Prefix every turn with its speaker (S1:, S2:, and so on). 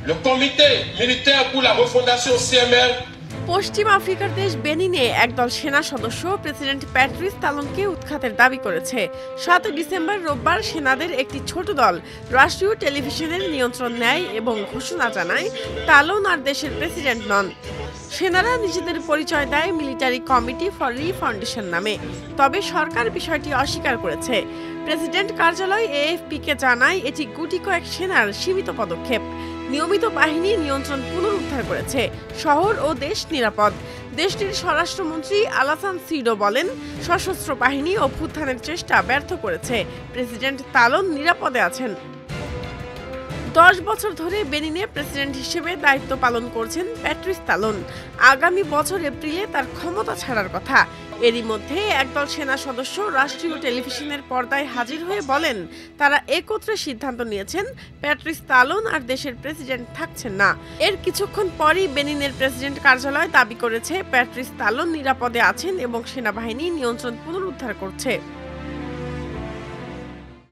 S1: Le comité militaire pour la refondation CML
S2: পশ্চিম আফ্রিকার দেশ বেনিনে একদল সেনা সদস্য প্রেসিডেন্ট প্যাট্রিস তালনকে উৎখাতের দাবি করেছে। ৭ ডিসেম্বর রোববার সেনাদের একটি ছোট দল রাষ্ট্রীয় টেলিভিশনের নিয়ন্ত্রণ নেয় এবং ঘোষণা জানায় তালন আর দেশের প্রেসিডেন্ট নন। সেনারা নিজেদের পরিচয় দেয় মিলিটারি কমিটি ফর রিফাউন্ডেশন নামে, তবে সরকার বিষয়টি অস্বীকার করেছে। প্রেসিডেন্ট কার্যালয় এএফপিকে জানায় এটি গুটি কয়েক সেনার সীমিত পদক্ষেপ। নিয়মিত বাহিনী নিয়ন্ত্রণ পুনরুদ্ধার করেছে, শহর ও দেশ নিরাপদ। দেশটির স্বরাষ্ট্রমন্ত্রী আলাসান সিডো বলেন, সশস্ত্র বাহিনী অভ্যুত্থানের চেষ্টা ব্যর্থ করেছে, প্রেসিডেন্ট তালন নিরাপদে আছেন। 10 বছর ধরে বেনিনে প্রেসিডেন্ট হিসেবে দায়িত্ব পালন করছেন প্যাট্রিস তালন। আগামী বছর এপ্রিলে তার ক্ষমতা ছাড়ার কথা। এরই মধ্যে একদল সেনা সদস্য রাষ্ট্রীয় টেলিভিশনের পর্দায় হাজির হয়ে বলেন তারা একত্রে সিদ্ধান্ত নিয়েছেন প্যাট্রিস তালন আর দেশের প্রেসিডেন্ট থাকছেন না। এর কিছুক্ষণ পরই বেনিনের প্রেসিডেন্ট কার্যালয় দাবি করেছে প্যাট্রিস তালন নিরাপদে আছেন এবং সেনাবাহিনী নিয়ন্ত্রণ পুনরুদ্ধার করছে।